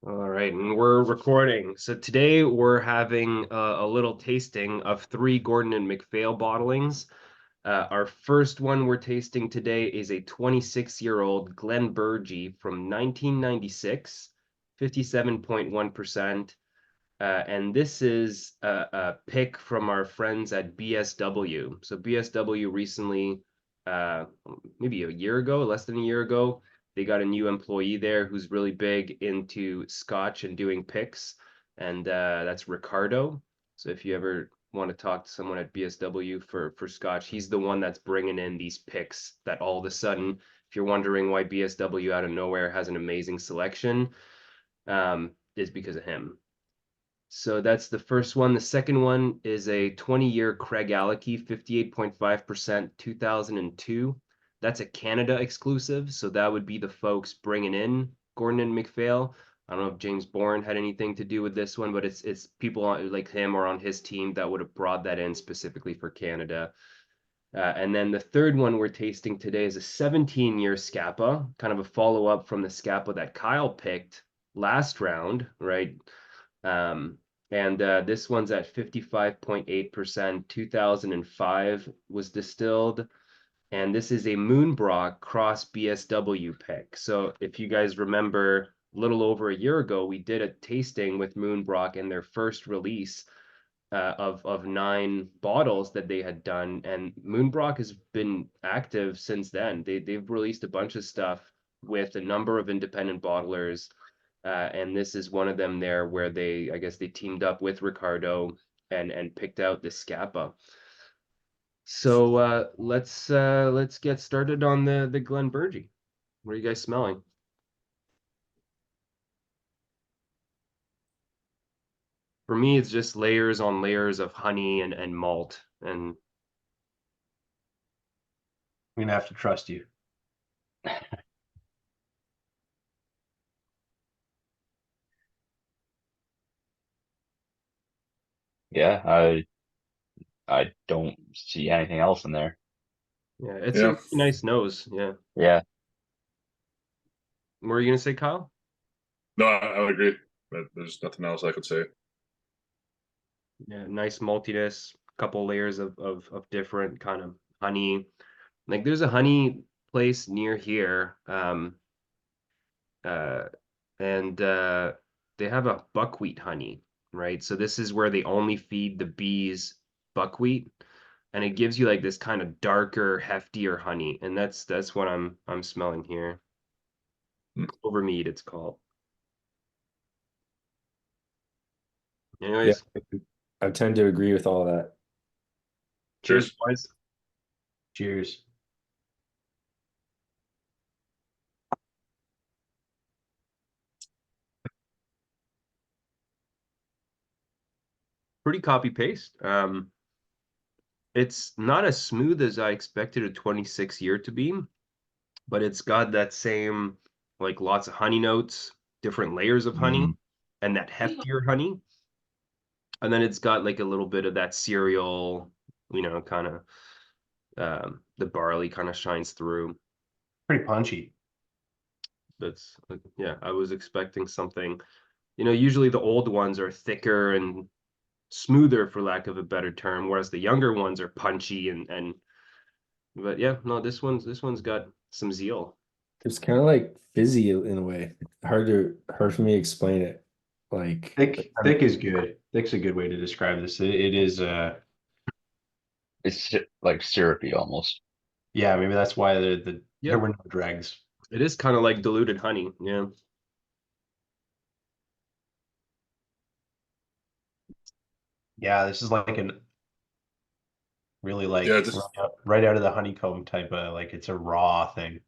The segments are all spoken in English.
All right, and we're recording. So today we're having a little tasting of three Gordon and Macphail bottlings. Our first one we're tasting today is a 26-year-old Glenburgie from 1996, 57.1%. And this is a pick from our friends at BSW. So BSW recently, uh, maybe a year ago, less than a year ago, they got a new employee there who's really big into Scotch and doing picks, and that's Ricardo. So if you ever want to talk to someone at BSW for Scotch, he's the one that's bringing in these picks that all of a sudden, if you're wondering why BSW out of nowhere has an amazing selection, is because of him. So that's the first one. The second one is a 20-year Craigellachie, 58.5%, 2002. That's a Canada exclusive, so that would be the folks bringing in Gordon and Macphail. I don't know if James Bourne had anything to do with this one, but it's people like him or on his team that would have brought that in specifically for Canada. And then the third one we're tasting today is a 17-year Scapa, kind of a follow-up from the Scapa that Kyle picked last round, right? And this one's at 55.8%, 2005 was distilled. And this is a Moonbrook Cross BSW pick. So if you guys remember, a little over a year ago, we did a tasting with Moonbrook and their first release of 9 bottles that they had done. And Moonbrook has been active since then. They've released a bunch of stuff with a number of independent bottlers. And this is one of them there where I guess they teamed up with Ricardo and picked out the Scapa. So let's get started on the Glenburgie. What are you guys smelling? For me, it's just layers on layers of honey and malt. And I'm gonna have to trust you. Yeah, I don't see anything else in there. yeah, it's a Yeah. really nice nose. Yeah. Yeah, What were you gonna say, Kyle? No, I would agree. But there's nothing else I could say. Yeah, nice maltiness, couple layers of different kind of honey. Like there's a honey place near here. Uh and they have a buckwheat honey, right? So this is where they only feed the bees buckwheat, and it gives you like this kind of darker, heftier honey, and that's what I'm smelling here. Mm. Clovermead, it's called. Yeah, Anyways, I tend to agree with all that. cheers, Cheers. boys. Cheers. Pretty copy paste. It's not as smooth as I expected a 26 year to be, but it's got that same like lots of honey notes, different layers of honey, mm, and that heftier honey. And then it's got like a little bit of that cereal, kind of the barley kind of shines through. Pretty punchy. That's yeah, I was expecting something. Usually the old ones are thicker and smoother for lack of a better term, whereas the younger ones are punchy and but yeah, no, this one's got some zeal. It's kind of like fizzy in a way. Hard for me to explain it. Like Thick is good. Thick's a good way to describe this. It is it's like syrupy almost. yeah, maybe that's why there Yeah, were no dregs. it is kind of like diluted honey. Yeah. Yeah, this is like an really like Yeah, just right out of the honeycomb type of like it's a raw thing.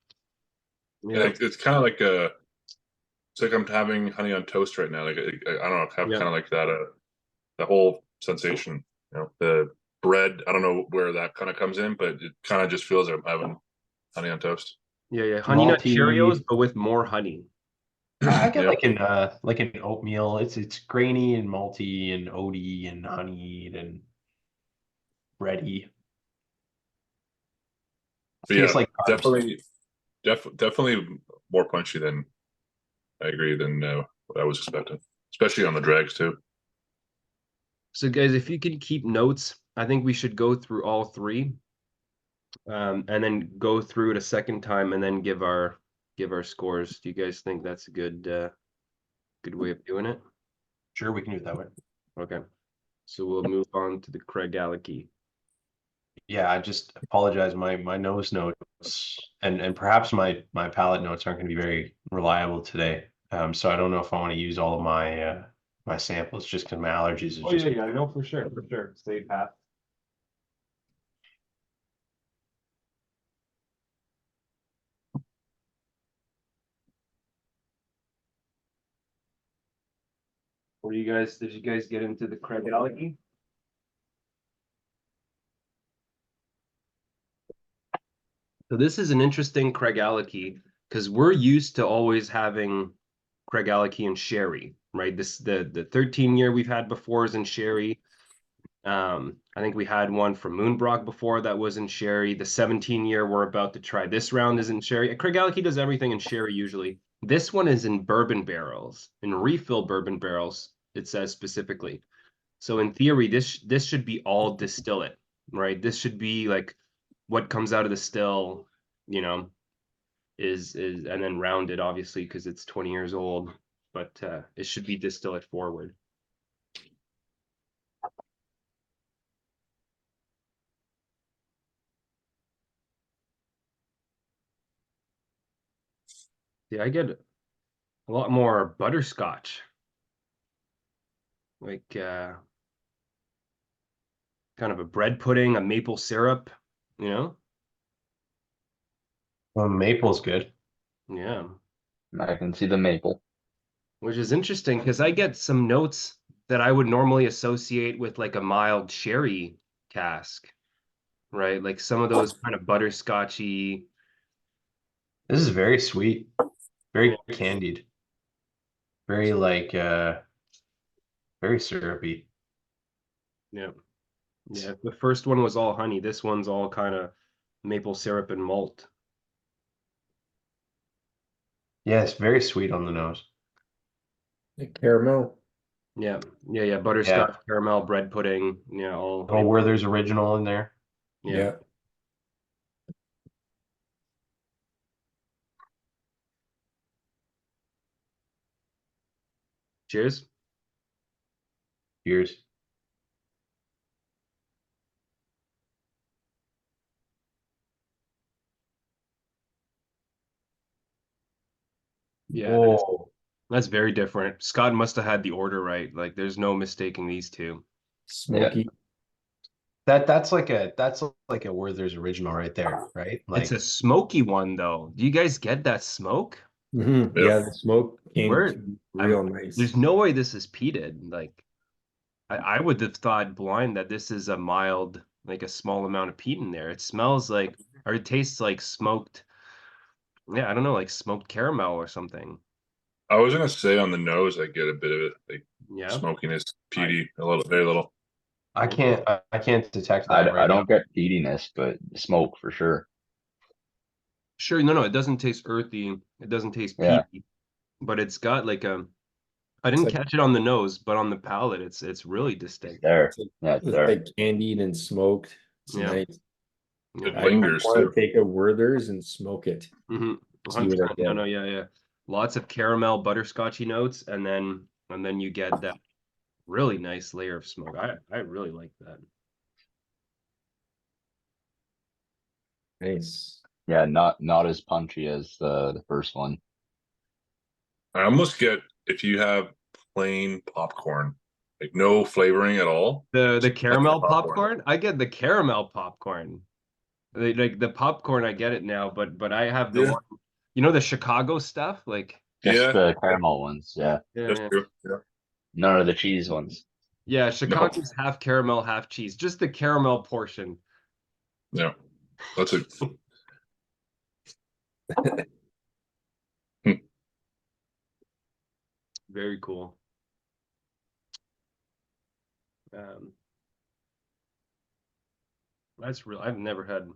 Yeah. it's kind of like it's like I'm having honey on toast right now. Like I don't know, have Yeah. kind of like that the whole sensation. The bread. I don't know where that kind of comes in, but it kind of just feels like I'm having honey on toast. Yeah, yeah. Honey Nut Cheerios, Malty. but with more honey. I get Yeah, like an oatmeal. It's grainy and malty and oaty and honeyed and bready. but Tastes yeah, like carbs. definitely more punchy than I agree than what I was expecting, especially on the drags too. So guys, if you can keep notes, I think we should go through all three. And then go through it a second time and then give our scores. Do you guys think that's a good way of doing it? Sure, we can do it that way. Okay. So we'll move on to the Craigellachie. Yeah, I just apologize. My nose notes and perhaps my palate notes aren't going to be very reliable today. So I don't know if I want to use all of my my samples just because my allergies are just. yeah, I know for sure. Stay pat. Did you guys get into the Craigellachie? So this is an interesting Craigellachie because we're used to always having Craigellachie and sherry, right? The 13 year we've had before is in sherry. I think we had one from Moonbrook before that was in sherry. The 17 year we're about to try this round is in sherry. Craigellachie does everything in sherry usually. This one is in bourbon barrels, in refill bourbon barrels, it says specifically. So in theory, this should be all distillate, right? This should be like what comes out of the still, you know, is and then rounded obviously because it's 20 years old, but it should be distillate forward. Yeah, I get a lot more butterscotch. Like kind of a bread pudding, a maple syrup, you know? Well, maple's good. Yeah. I can see the maple. Which is interesting because I get some notes that I would normally associate with like a mild sherry cask, right? Like some of those kind of butterscotchy. This is very sweet, very candied, very like very syrupy. Yeah. Yeah. The first one was all honey. This one's all kind of maple syrup and malt. Yeah, it's very sweet on the nose. The caramel. Yeah. Yeah. Butterscotch, caramel, bread pudding. Yeah. All. Oh, where there's original in there. Yeah. Yeah. Cheers. Cheers. Yeah. Oh, That's very different. Scott must have had the order right. Like there's no mistaking these two. Smoky. that's like a Werther's original right there, right? It's Like a smoky one though. Do you guys get that smoke? Mhm. Yep. Yeah, the smoke came Where through real nice. there's no way this is peated. Like I would have thought blind that this is a mild, like a small amount of peat in there. It smells like or it tastes like smoked, yeah, I don't know, like smoked caramel or something. I was gonna say on the nose, I get a bit of it, like Yeah. smokiness, peaty, a little, very little. I can't detect that I right now. don't get peatiness, but smoke for sure. Sure, no, it doesn't taste earthy. It doesn't taste Yeah. peaty, but it's got like a I It's didn't like, catch it on the nose, but on the palate, it's really distinct. There. it's like, Yeah, it's it's there. like candied and smoked. It's Yeah. nice. It Yeah. I lingers want too. to take a Werther's and smoke it. Mm-hmm. See what I 100%. No, get. yeah. Lots of caramel, butterscotchy notes, and then you get that really nice layer of smoke. I really like that. Nice. Yeah, not as punchy as the first one. I almost get if you have plain popcorn, like no flavoring at all. The Just caramel popcorn. popcorn, I get the caramel popcorn. Like the popcorn, I get it now, but I have the Yeah. one, you know, the Chicago stuff, like Just Yeah, the caramel ones, yeah. that's yeah, true. Yeah. None of the cheese ones. yeah. No. Chicago's half caramel, half cheese. Just the caramel portion. Yeah. That's a Very cool. Um, that's real. I've never had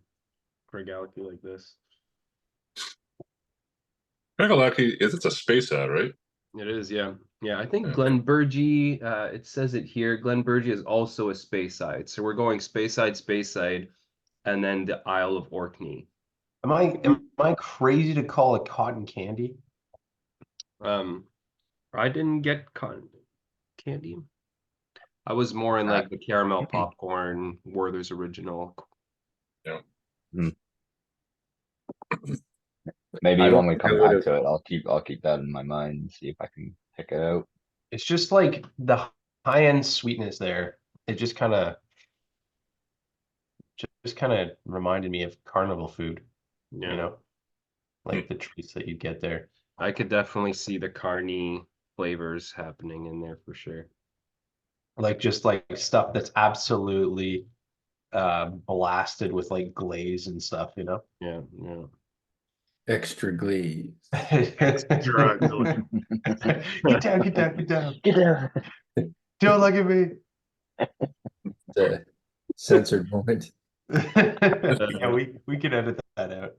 Craigellachie like this. Craigellachie it's a space ad, right? It is, yeah. Yeah, I think Yeah. Glenburgie, it says it here. Glenburgie is also a space side. So we're going space side, and then the Isle of Orkney. Am I crazy to call it cotton candy? I didn't get cotton candy. I was more in like the caramel popcorn, Werther's original. Maybe I don't when we think I come would back have. to it, I'll keep that in my mind and see if I can pick it out. It's just like the high end sweetness there. It just kind of reminded me of carnival food, you Yeah, know, like the treats that you get there. I could definitely see the carny flavors happening in there for sure. Like just like stuff that's absolutely blasted with like glaze and stuff, you know. Yeah, yeah. Extra glaze. Get down, get down, get down. Get there. Don't look at me. The censored moment. Yeah, we can edit that out.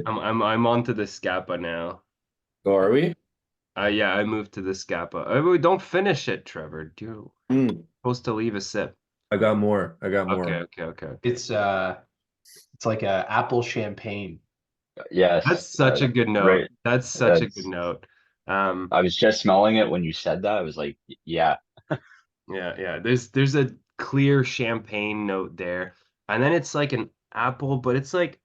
I'm onto the Scapa now. Oh, are we? Yeah, I moved to the Scapa. Don't finish it, Trevor. You're supposed to leave a sip. I got more. I got more. Okay. It's like a apple champagne. Yes. That's such a good note. Right. That's such a good That's, note. I was just smelling it when you said that. I was like, yeah. Yeah. There's a clear champagne note there, and then it's like an apple, but it's like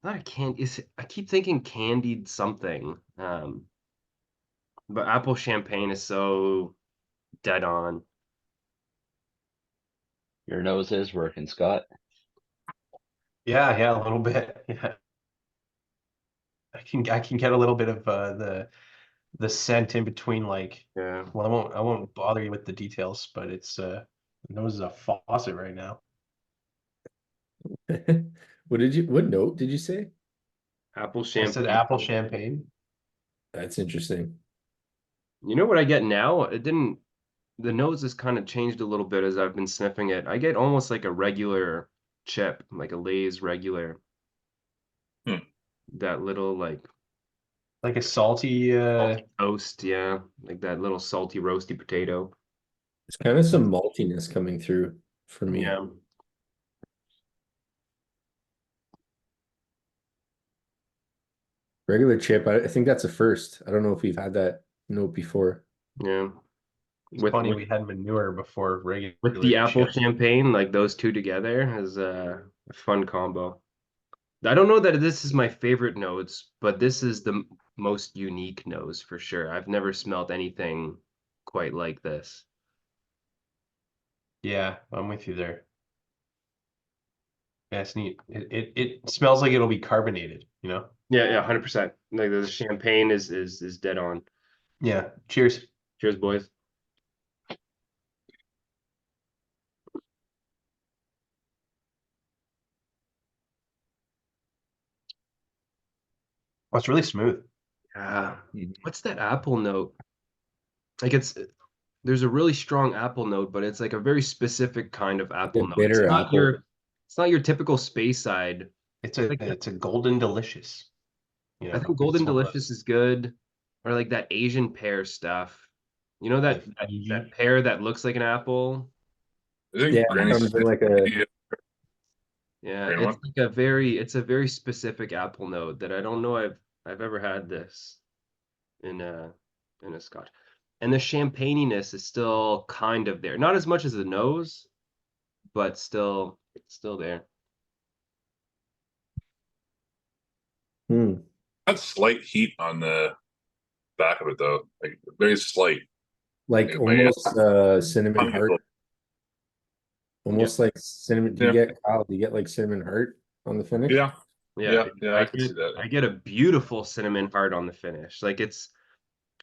not a candy. I keep thinking candied something. But apple champagne is so dead on. Your nose is working, Scott. Yeah, a little bit. Yeah. I can get a little bit of the scent in between like Yeah. well I won't bother you with the details, but it's the nose is a faucet right now. What note did you say? Apple I said champagne. apple champagne. That's interesting. You know what I get now? It didn't. The nose has kind of changed a little bit as I've been sniffing it. I get almost like a regular chip, like a Lay's regular. Hmm. That little Like a salty toast, yeah, like that little salty roasty potato. There's kind of some maltiness coming through for me. Yeah. Regular chip, I think that's a first. I don't know if we've had that note before. Yeah. it's With funny with, we had manure before regular with the apple chip. champagne, like those two together is a fun combo. I don't know that this is my favorite notes, but this is the most unique nose for sure. I've never smelled anything quite like this. Yeah, I'm with you there. Yeah, it's neat. It smells like it'll be carbonated, you know? Yeah, 100%. Like the champagne is dead on. Yeah. Cheers. Cheers, boys. Oh, it's really smooth. Yeah. What's that apple note? Like there's a really strong apple note, but it's like a very specific kind of apple note. bitter apple. It's not your typical space side. It's a golden delicious. You I know, think Golden it's one of Delicious is good, or like that Asian pear stuff. You know those- that pear that looks like an apple? I think Yeah, Granny comes in Smith, like a Yeah, Green it's one? like it's a very specific apple note that I don't know I've ever had this in a Scotch. And the champagniness is still kind of there. Not as much as the nose, but still there. That's slight heat on the back of it though, like very slight. like Like, my- almost cinnamon heart. Almost like cinnamon. Do you Yeah. get Kyle, do you get like cinnamon heart on the finish? Yeah, Yeah, I can see that. I get a beautiful cinnamon heart on the finish. Like it's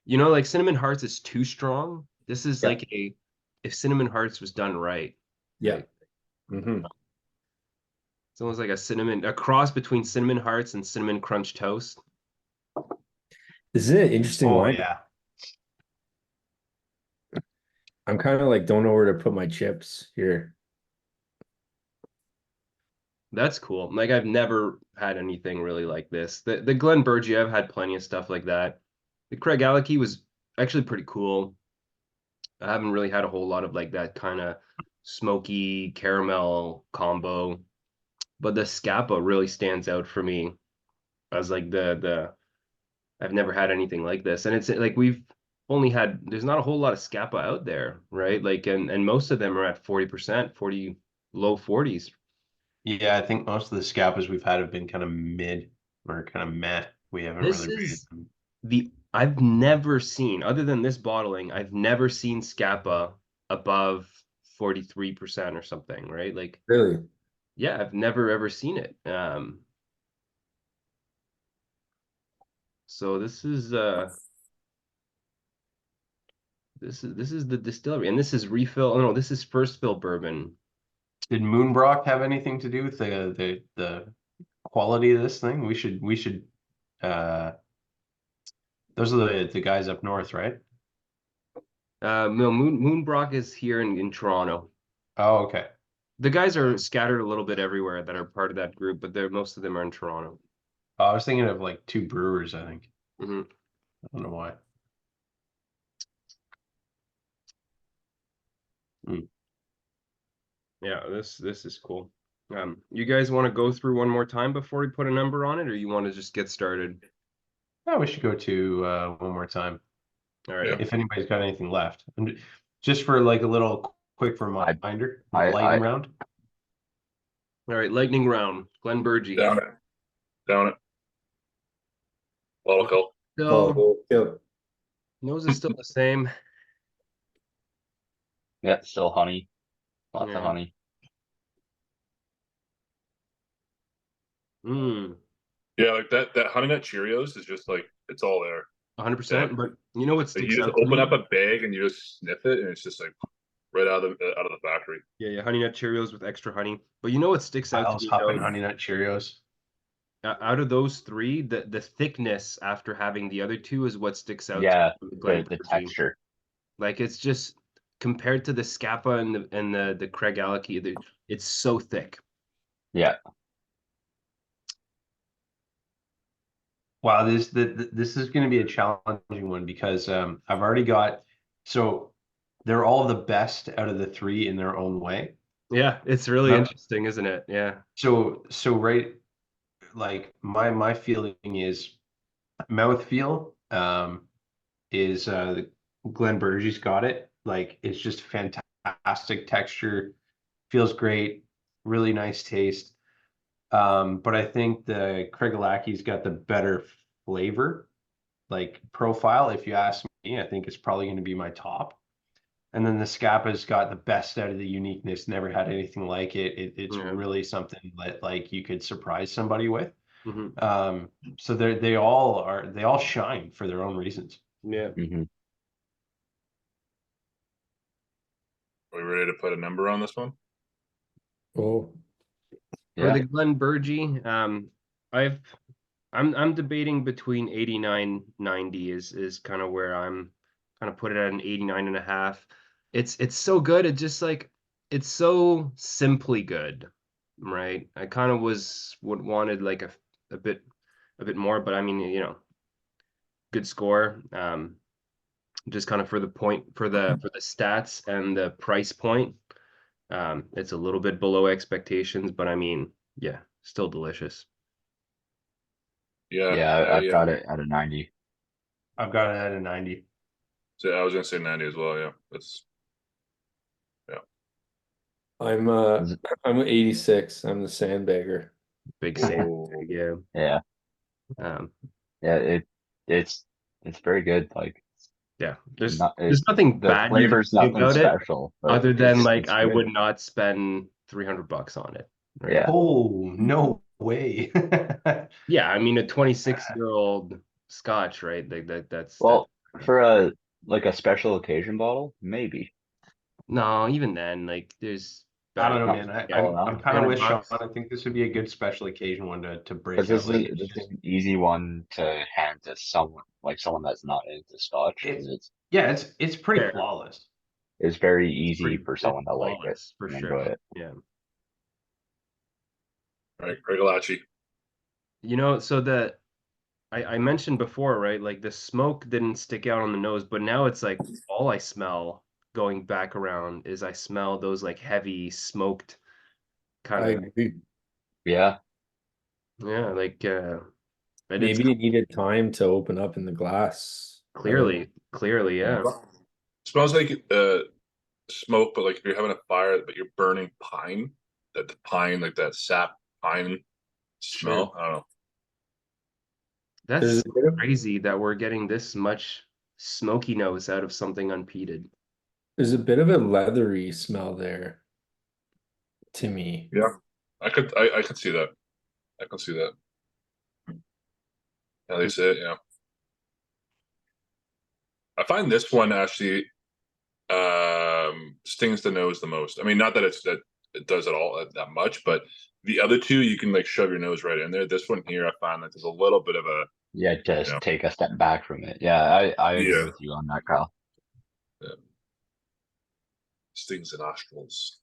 like cinnamon hearts is too strong. This is Yeah. like if cinnamon hearts was done right. Yeah. Like, Mm-hmm. it's almost like a cross between cinnamon hearts and cinnamon crunch toast. Isn't it interesting Oh wine? yeah. I'm kind of like don't know where to put my chips here. That's cool. Like I've never had anything really like this. The Glenburgie, I've had plenty of stuff like that. The Craigellachie was actually pretty cool. I haven't really had a whole lot of like that kind of smoky caramel combo, but the Scapa really stands out for me as like the I've never had anything like this. And it's like we've only had there's not a whole lot of Scapa out there, right? Like and most of them are at 40%, 40 low 40s. Yeah, I think most of the Scapas we've had have been kind of mid or kind of meh. We haven't This really rated is them. I've never seen, other than this bottling, I've never seen Scapa above 43% or something, right? Like, Really? yeah, I've never ever seen it. So this is the distillery, and this is refill. Oh no, this is first fill bourbon. Did Moonbrook have anything to do with the quality of this thing? We should those are the guys up north, right? No, Moonbrook is here in Toronto. Oh, okay. The guys are scattered a little bit everywhere that are part of that group, but they're most of them are in Toronto. Oh, I was thinking of like two brewers, I think. Hmm. I don't know why. Yeah, this is cool. You guys want to go through one more time before we put a number on it, or you want to just get started? Yeah, we should go to one more time. All right. Yeah. If anybody's got anything left. And just for like a little quick reminder, lightning round. All right, lightning round. Glenburgie. Down it. Down it. Volatile. Still, Yep. nose is still the same. Yeah, still honey. Lots Yeah. of honey. Yeah, like that honey nut Cheerios is just like it's all there. 100%. But you know what Like sticks you just out to open me? up a bag and you just sniff it, and it's just like right out of the factory. Yeah, Honey Nut Cheerios with extra honey. But you know what sticks out to Miles me Huff and though? Honey Nut Cheerios. Out of those three, the thickness after having the other two is what sticks out Yeah, to me with the Glenburgie. texture. Like it's just compared to the Scapa and the Craigellachie, it's so thick. Yeah. Wow, this is going to be a challenging one because I've already got so they're all the best out of the three in their own way. Yeah, it's really Yep. interesting, isn't it? Yeah. So right, like my feeling is mouthfeel is Glenburgie's got it. Like it's just fantastic texture, feels great, really nice taste. But I think the Craigellachie's got the better flavor, like profile. If you ask me, I think it's probably going to be my top. And then the Scapa's got the best out of the uniqueness. Never had anything like it. It's Yeah. really something that like you could surprise somebody with. Hmm. So they all shine for their own reasons. Yeah. Hmm. Are we ready to put a number on this one? Oh, For Yeah. the Glenburgie, I'm debating between 89, 90 is kind of where I'm kind of put it at an 89.5. It's so good. It just like it's so simply good, right? I kind of wanted like a bit more, but I mean, good score. Just kind of for the point for the stats and the price point. It's a little bit below expectations, but I mean, yeah, still delicious. Yeah. Yeah, I've got it at a 90. I've got it at a 90. So I was gonna say 90 as well. Yeah, that's I'm Is it- I'm 86. I'm the sandbagger. Big sand, Oh. yeah. Yeah. Um, Yeah, it's very good. Like yeah. There's not there's nothing the bad you can flavor's say nothing about it, special, but other than like it's I good. would not spend $300 on it. Right? Yeah. Oh, no way. Yeah, I mean a 26-year-old Scotch, right? Like that's Well, for a special occasion bottle, maybe. no, even then, like there's I don't know, better. man. Yeah, I'm kind of with Sean. $300. I think this would be a good special occasion one to break Because out. Like this is an easy one to hand to someone that's not into Scotch. 'Cause it's pretty Fair. flawless. it's very easy Pretty for someone to like it flawless for and sure. enjoy it. Yeah. All right, Craigellachie. You know, so I mentioned before, right? Like the smoke didn't stick out on the nose, but now it's like all I smell going back around is I smell those like heavy smoked kind I of, agree. Yeah. yeah, like but it's Maybe it needed time to open up in the glass. I don't know. clearly, yeah. Smells like smoke, but like if you're having a fire, but you're burning pine, that the pine, like that sap pine Sure. smell. I don't know. That's There's a bit of crazy that we're getting this much smoky nose out of something unpeated. there's a bit of a leathery smell there to me. Yeah, I could see that. I can see that. At least it, yeah. I find this one actually stings the nose the most. I mean, not that it does it all that much, but the other two you can like shove your nose right in there. This one here, I find like there's a little bit of a Yeah, you just know, take a step back from it. Yeah, I agree yeah, with you on that, Kyle. stings the nostrils.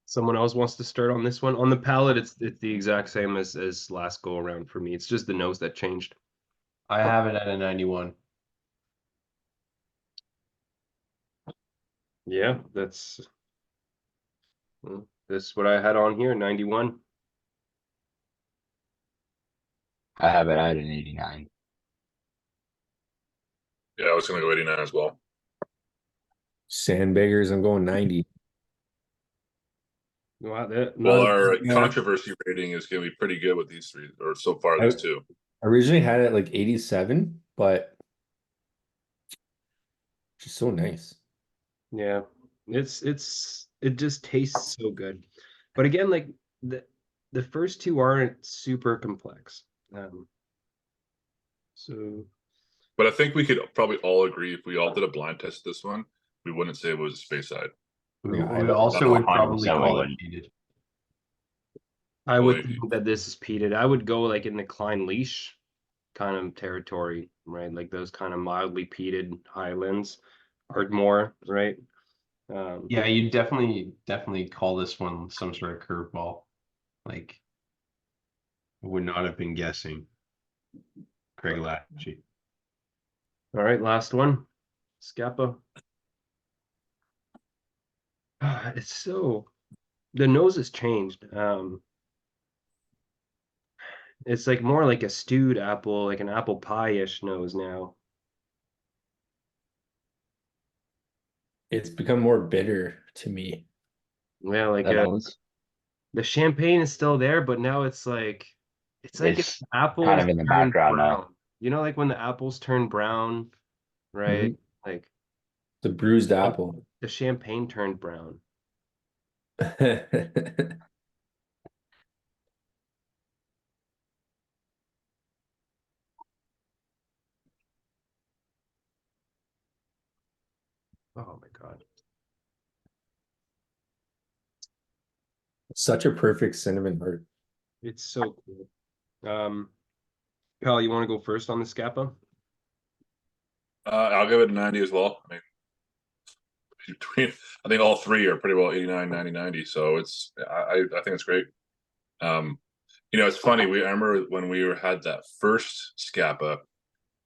Someone else wants to start on this one. On the palate, it's the exact same as last go around for me. It's just the nose that changed. I have it at a 91. Yeah, that's what I had on here, 91. I have it at an 89. Yeah, I was gonna go 89 as well. Sandbaggers, I'm going 90. Wow, Well, not our Yeah. controversy rating is gonna be pretty good with these three, or so far I these two. originally had it like 87, but just so nice. yeah. It just tastes so good. But again, like the first two aren't super complex. So But I think we could probably all agree if we all did a blind test this one, we wouldn't say it was a space side. We, Yeah, we also would 100% probably we call it wouldn't. peated. I Well, would think that this is peated. I would go like in the Klein leash kind of territory, right? Like those kind of mildly peated highlands, Ardmore, right? Yeah, you definitely call this one some sort of curveball. Like, would not have been guessing. Craigellachie. All right, last one, Scapa. It's so the nose has changed. It's like more like a stewed apple, like an apple pie-ish nose now. It's become more bitter to me. Yeah, like The nose the champagne is still there, but now it's like if is kind apples of in the turned background now. brown. You know, like when the apples turn brown, right? Mhm. Like The bruised apple. the champagne turned brown. Oh my God. Such a perfect cinnamon heart. It's so cool. Pal, you want to go first on the Scapa? I'll give it a 90 as well. I mean, between I think all three are pretty well 89, 90, 90. So I think it's great. It's funny. I remember when had that first Scapa,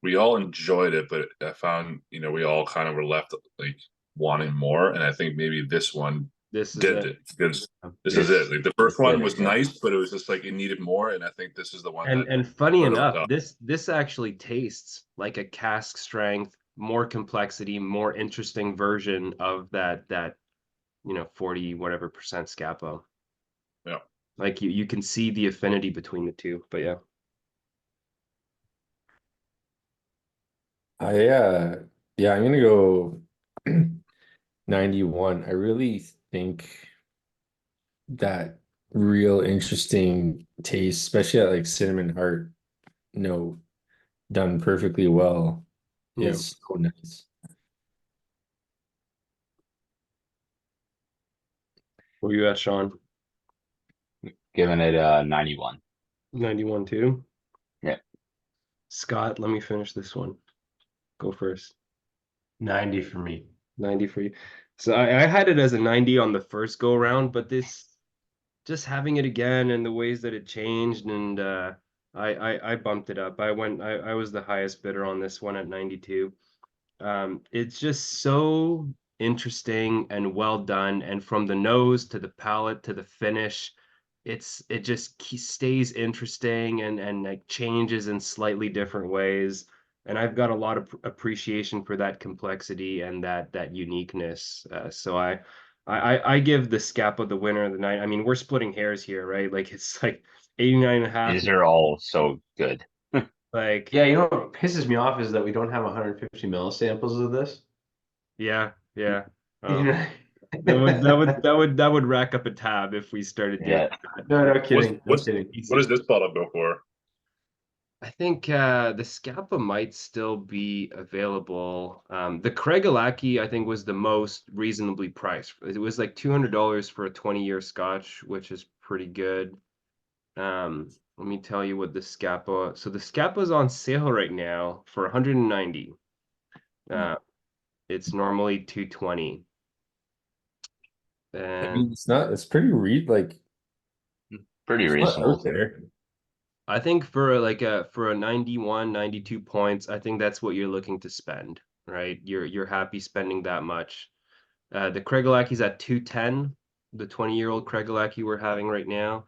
we all enjoyed it, but I found we all kind of were left like wanting more, and I think maybe this one This is did it. it because this is it. Like the first This one did was it, yeah. nice, but it was just like it needed more, and I think this is the one that And funny put it on enough, top. this actually tastes like a cask strength, more complexity, more interesting version of that 40 whatever percent Scapa. Yeah. Like you can see the affinity between the two, but yeah. Yeah, I'm gonna go 91. I really think that real interesting taste, especially at like cinnamon heart note, done perfectly well, Yeah. is so nice. Where you at, Sean? Giving it 91. 91 too? Yeah. Scott, let me finish this one. Go first. 90 for me. 90 for you. So I had it as a 90 on the first go around, but this just having it again and the ways that it changed, and I bumped it up. I was the highest bidder on this one at 92. It's just so interesting and well done, and from the nose to the palate to the finish, it just stays interesting and like changes in slightly different ways. And I've got a lot of appreciation for that complexity and that uniqueness. So I give the Scapa the winner of the night. I mean, we're splitting hairs here, right? Like it's like 89 and a half. These are all so good. Like, Yeah, you know what pisses me off is that we don't have 150 millisamples of this. yeah. You Oh. know? That would rack up a tab if we started doing Yeah. that. No, no kidding. No What's kidding. what does this bottle go for? I think the Scapa might still be available. The Craigellachie, I think, was the most reasonably priced. It was like $200 for a 20-year Scotch, which is pretty good. Let me tell you what the Scapa. So the Scapa is on sale right now for 190. It's normally 220. I And mean, it's pretty like Pretty it's not reasonable out too. there. I think for a 91, 92 points, I think that's what you're looking to spend, right? You're happy spending that much. The Craigellachie's at 210, the 20-year-old Craigellachie we're having right now.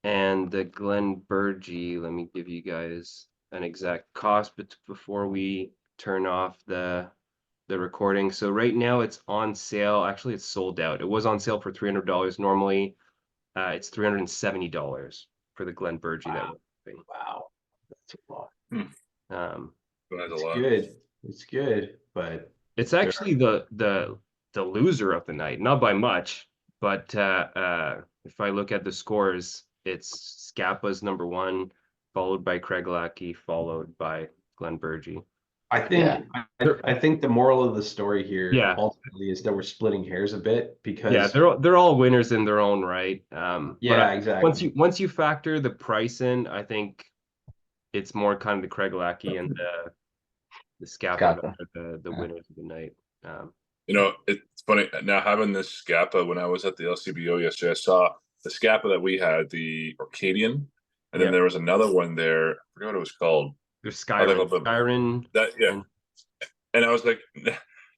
And the Glenburgie, let me give you guys an exact cost before we turn off the recording. So right now it's on sale. Actually, it's sold out. It was on sale for $300. Normally, it's $370 for the Glenburgie that we're having. Wow, that's a lot. Um, That's a It's lot. good. It's good, but it's actually the loser of the night, not by much, but if I look at the scores, it's Scapa's number one, followed by Craigellachie, followed by Glenburgie. I think I think the moral of the story here Yeah. ultimately is that we're splitting hairs a bit because Yeah, they're all winners in their own right. But yeah, exactly. once you factor the price in, I think it's more kind of the Craigellachie and the Scapa that are the winners of the night. You know, it's funny now having this Scapa. When I was at the LCBO yesterday, I saw the Scapa that we had, the Orcadian, and then there was another one there. I forgot what it was called. There's Skyrim. Skyrim. That yeah, and I was like,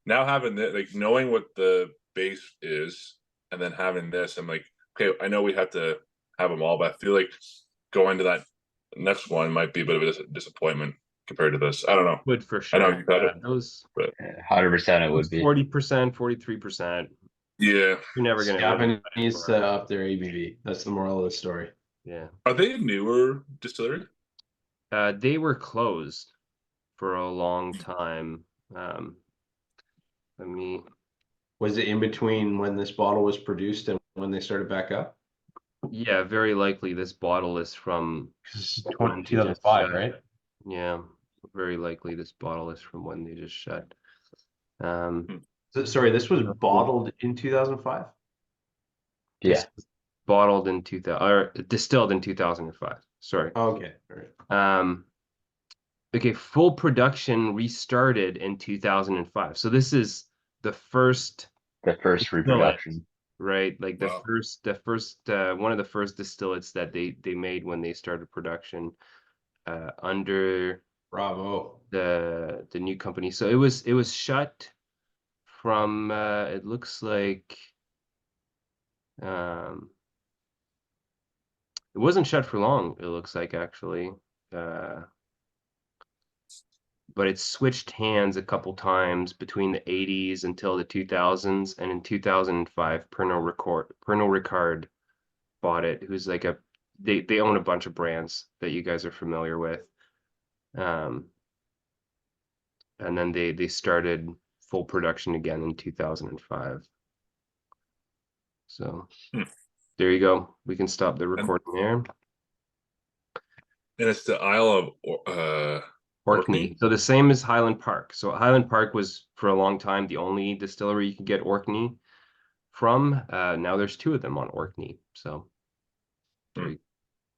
now having that, like knowing what the base is, and then having this, I'm like, okay, I know we have to have them all, but I feel like going to that next one might be a bit of a disappointment compared to this. I don't know. Would for I sure. know you got it. Those 100% it would be. 40%, 43%. Yeah. You're never gonna win. Scapa needs to up their ABV. That's the moral of the story. Yeah. Are they a newer distillery? They were closed for a long time. Let me. Was it in between when this bottle was produced and when they started back up? Yeah, very likely this bottle is from 2005, right? Yeah, very likely this bottle is from when they just shut. Sorry, this was bottled in 2005? Yeah. Bottled in 2000 or distilled in 2005. Sorry. Okay. All right. Okay, full production restarted in 2005. So this is the first reproduction. right? Like the Wow. first one of the first distillates that they made when they started production under Bravo. the new company. So it was shut from it looks like it wasn't shut for long, it looks like actually. But it switched hands a couple times between the 80s until the 2000s, and in 2005 Pernod Ricard bought it, who's like they own a bunch of brands that you guys are familiar with. And then they started full production again in 2005. So there you go. We can stop the recording there. And it's the Isle of Orkney. So the same as Highland Park. So Highland Park was for a long time the only distillery you could get Orkney from. Now there's two of them on Orkney. So there you go.